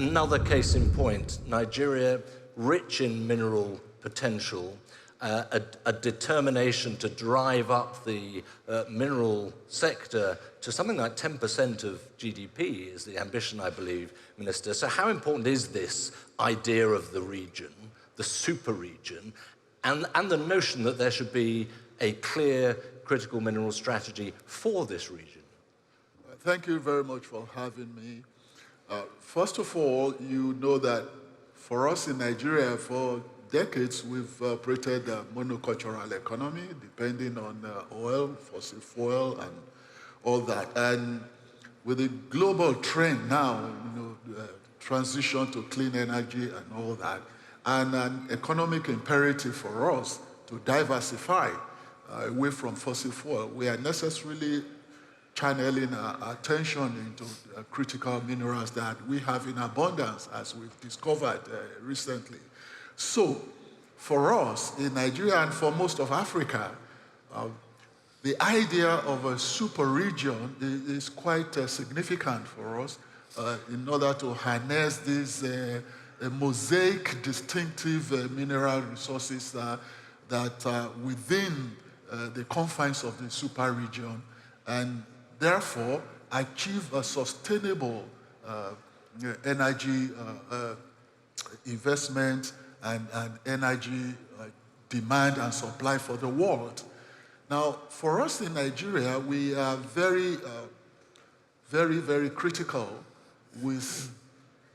Another case in point, Nigeria, rich in mineral potential, a determination to drive up the mineral sector to something like 10% of GDP is the ambition, I believe, Minister. So how important is this idea of the region, the super region, and the notion that there should be a clear critical mineral strategy for this region? Thank you very much for having me. First of all, you know that for us in Nigeria, for decades, we've operated a monocultural economy, depending on oil, fossil fuel, and all that. And with the global trend now, transition to clean energy and all that, and an economic imperative for us to diversify away from fossil fuel, we are necessarily channeling our attention into critical minerals that we have in abundance, as we've discovered recently. So, for us in Nigeria and for most of Africa, the idea of a super region is quite significant for us in order to harness these mosaic distinctive mineral resources that are within the confines of the super region, and therefore achieve a sustainable energy investment and energy demand and supply for the world. Now, for us in Nigeria, we are very, very critical with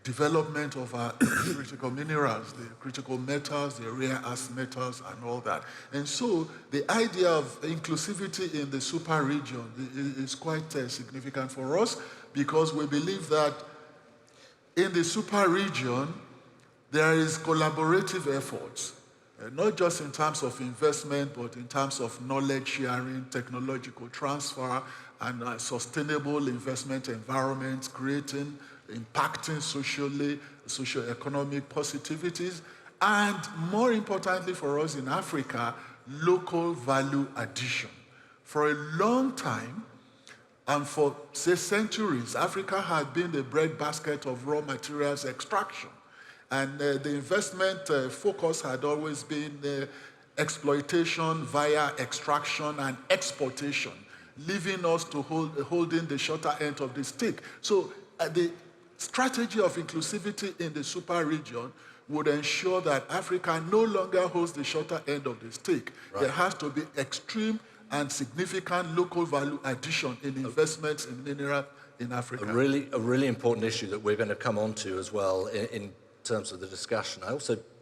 development of our critical minerals, the critical metals, the rare earth metals, and all that. And so the idea of inclusivity in the super region is quite significant for us, because we believe that in the super region, there is collaborative efforts, not just in terms of investment, but in terms of knowledge sharing, technological transfer, and sustainable investment environments, impacting socially, socio-economic positivities, and more importantly for us in Africa, local value addition. For a long time, and for, say, centuries, Africa has been the breadbasket of raw materials extraction. And the investment focus had always been exploitation via extraction and exportation, leaving us to holding the shorter end of the stick. So the strategy of inclusivity in the super region would ensure that Africa no longer holds the shorter end of the stick. Right. There has to be extreme and significant local value addition in investments in mineral in Africa. A really important issue that we're going to come on to as well in terms of the discussion.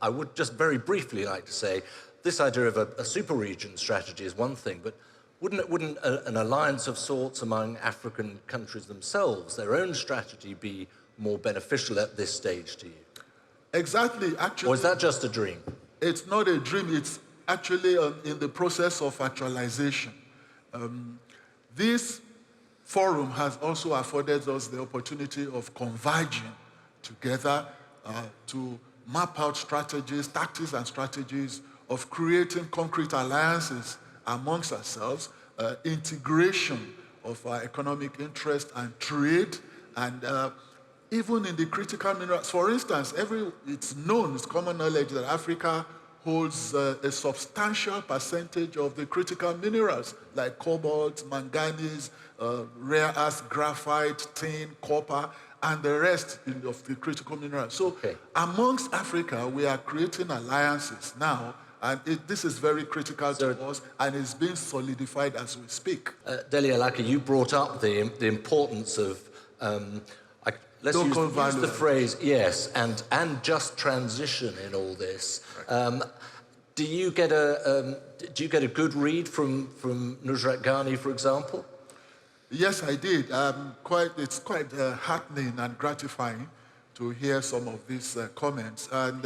I would just very briefly like to say, this idea of a super region strategy is one thing, but wouldn't an alliance of sorts among African countries themselves, their own strategy, be more beneficial at this stage to you? Exactly, actually. Or is that just a dream? It's not a dream, it's actually in the process of actualization. This forum has also afforded us the opportunity of converging together to map out strategies, tactics and strategies of creating concrete alliances amongst ourselves, integration of our economic interest and trade, and even in the critical minerals. For instance, it's known, it's common knowledge that Africa holds a substantial percentage of the critical minerals like cobalt, manganese, rare earth, graphite, tin, copper, and the rest of the critical minerals. So amongst Africa, we are creating alliances now, and this is very critical to us, and it's being solidified as we speak. Dele Alake, you brought up the importance of, let's use the phrase, yes, and just transition in all this. Right. Do you get a good read from Nusrat Ghani, for example? Yes, I did. It's quite heartening and gratifying to hear some of these comments. And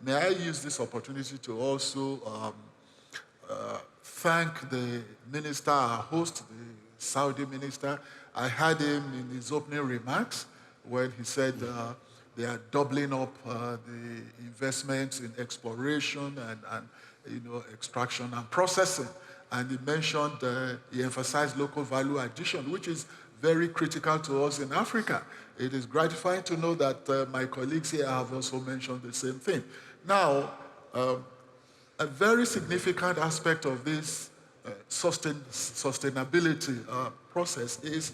may I use this opportunity to also thank the minister, our host, the Saudi minister. I heard him in his opening remarks when he said they are doubling up the investments in exploration and extraction and processing. And he mentioned, he emphasized local value addition, which is very critical to us in Africa. It is gratifying to know that my colleagues here have also mentioned the same thing. Now, a very significant aspect of this sustainability process is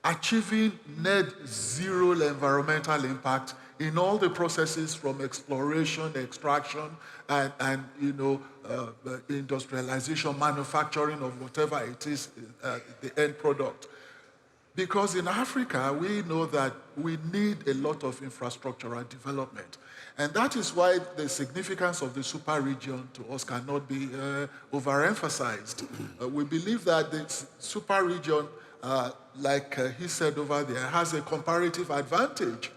achieving net zero environmental impact in all the processes from exploration, extraction, and industrialization, manufacturing of whatever it is, the end product. Because in Africa, we know that we need a lot of infrastructural development. And that is why the significance of the super region to us cannot be overemphasized. We believe that the super region, like he said over there, has a comparative advantage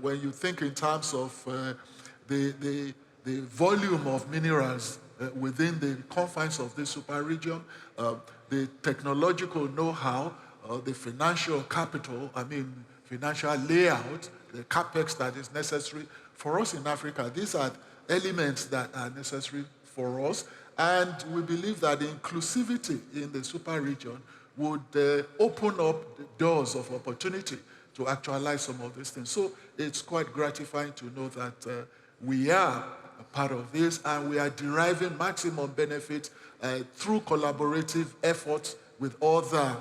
when you think in terms of the volume of minerals within the confines of the super region, the technological know-how, the financial capital, financial layout, the capex that is necessary for us in Africa. These are elements that are necessary for us, and we believe that inclusivity in the super region would open up the doors of opportunity to actualize some of these things. So it's quite gratifying to know that we are a part of this, and we are deriving maximum benefit through collaborative efforts with other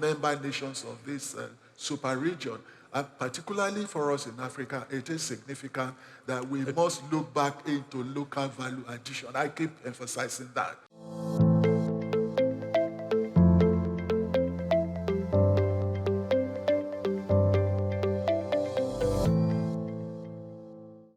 member nations of this super region. And particularly for us in Africa, it is significant that we must look back into local value addition. I keep emphasizing that.